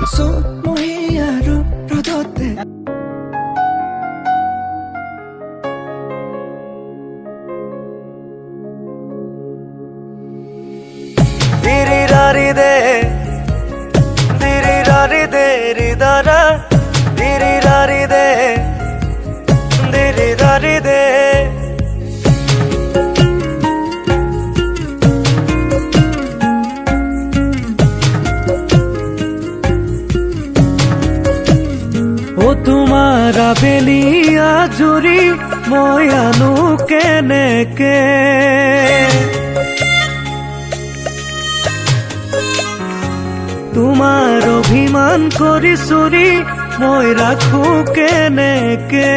চুমহীয়াৰ ৰ'দতে দিৰি ৰাৰি দে দিৰি ৰাৰি দে ৰিদাৰা দিৰি ৰাৰি দে দিৰি ৰাৰি দে ও তোমাৰ আবেলি আজৰি মই আনো কেনেকে তোমাৰ অভিমান কৰি চুৰি মই ৰাখো কেনেকে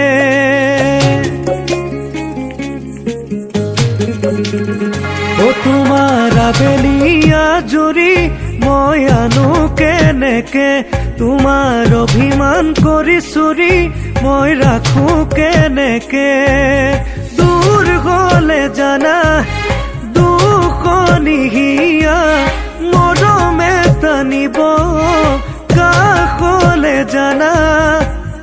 ও তোমাৰ আবেলি আজৰি মই আনো কেনেকে তোমাৰ অভিমান কৰি চুৰি মই ৰাখো কেনেকে দূৰ গলে জানা দুখনিহিয়া মৰমে টানিব কাষলে জানা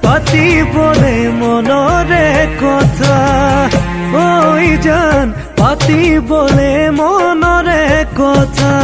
পাতিবলে মনৰে কথা ঐ জান পাতিবলে মনৰে কথা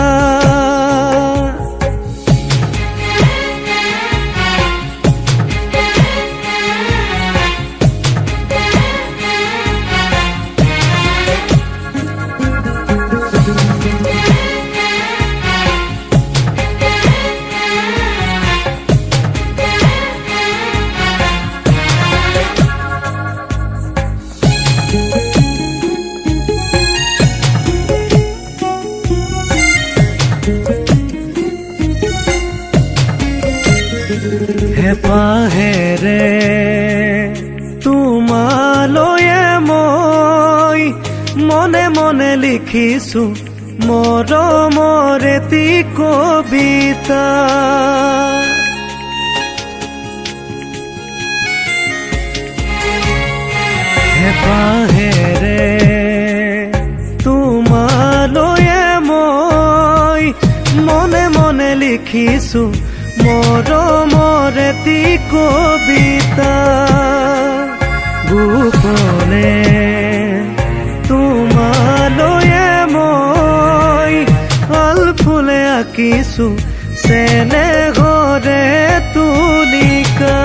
হেপাহেৰে তোমালৈয়ে মই মনে মনে লিখিছো মৰমৰ এটি কবিতা হেপাহেৰে তোমালৈয়ে মই মনে মনে লিখিছো মৰমৰ এটি কবিতা গোপনে তোমালৈয়ে মই আলফুলে আঁকিছো চেনেহৰে তুলিকা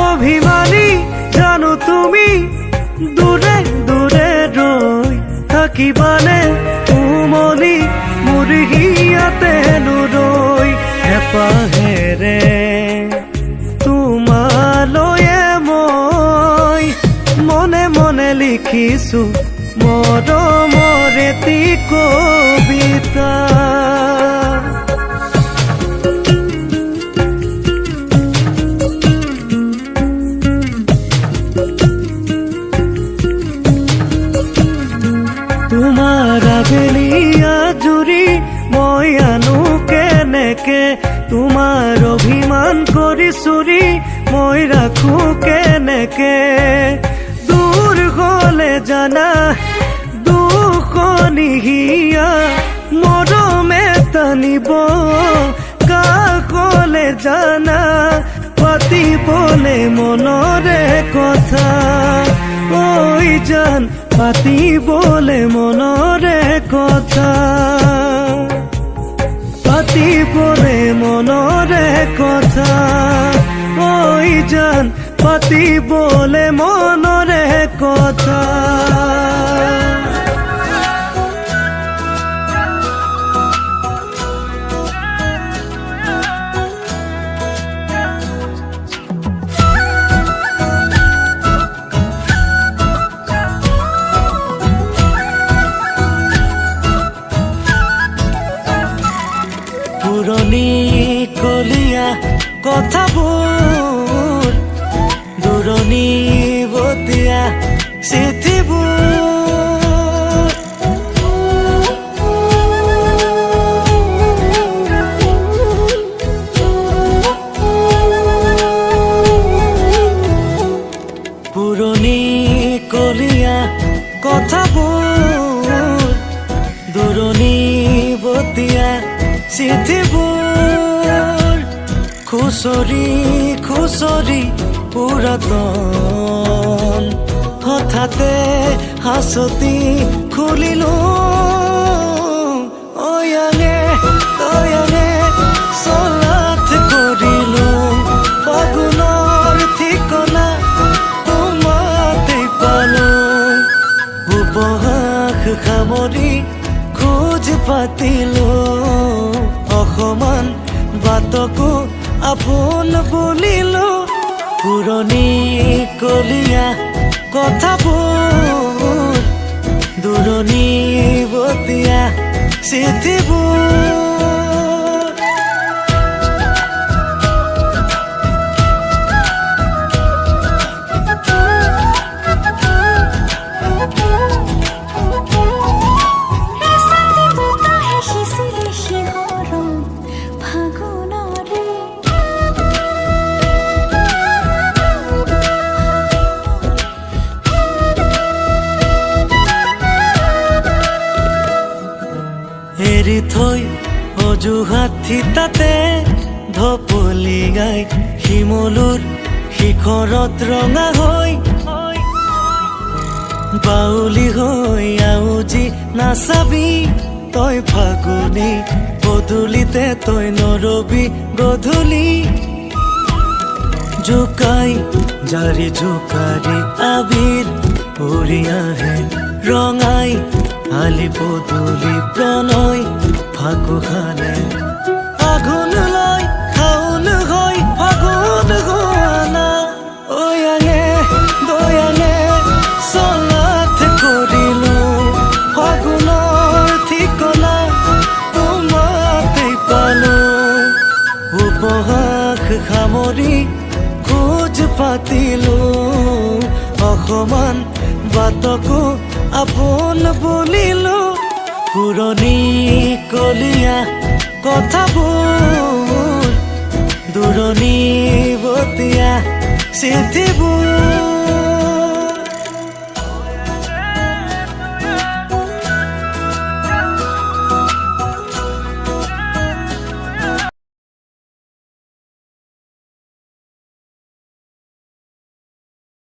অভিমানী জানো তুমি দূৰে দূৰে ৰৈ থাকিবানে উমলি মোৰ হিয়াতে নুৰৈ হেপাহেৰে তোমালৈয়ে মই মনে মনে লিখিছো মৰমৰ এটি কবিতা তোমাৰ আবেলি আজৰি মই আনো কেনেকে তোমাৰ অভিমান কৰি চুৰি মই ৰাখো কেনেকে দূৰ গলে জানা দুখনিহিয়া মৰমে টানিব কাষলে জানা পাতিবলে মনৰে কথা ঐ জান পাতিবলে মনৰে কথা পাতিবলে মনৰে কথা ঐ জান পাতিবলে মনৰে কথা পুৰণি কলীয়া কথাবোৰ দূৰণি বতীয়া চিঠিবোৰ পুৰণি কলীয়া কথাবোৰ দূৰণি বতীয়া চিঠিবোৰ খুচৰি খুচৰি পুৰাতন হঠাতে হাচতি খুলিলো অয়াঙে তয়াঙে চলাথ কৰিলো ফাগুনৰ ঠিকনা তোমাতেই পালো উপহাস সামৰি খোজ পাতিলো অসমান বাটকো আপোন বুলিলো পুৰণি কলীয়া কথাবোৰ দূৰণিবতীয়া চিঠিবোৰ এৰি থৈ অজুহাত থিতাতে ঢপলি গাই শিমলুৰ শিখৰত ৰঙা হৈ বাউলি হৈ আউজি নাচাবি তই ফাগুনি পদূলিতে তই নৰবি গধূলি জোকাই জাৰি জোকাৰি আবিৰ উৰি আহে ৰঙাই আলি পদূলি প্ৰণয় ফাগুখানে আঘোণ লৈ শাওণ হৈ ফাগুণ হোৱানা অয়াঙে দয়াঙে চলাথ কৰিলো ফাগুনৰ ঠিকনা তোমাতেই পালো উপহাস সামৰি খোজ পাতিলো অসমান বাটকো আপোন বুলিলো পুৰণি কলীয়া কথাবোৰ দূৰণিবতীয়া চিঠিবোৰ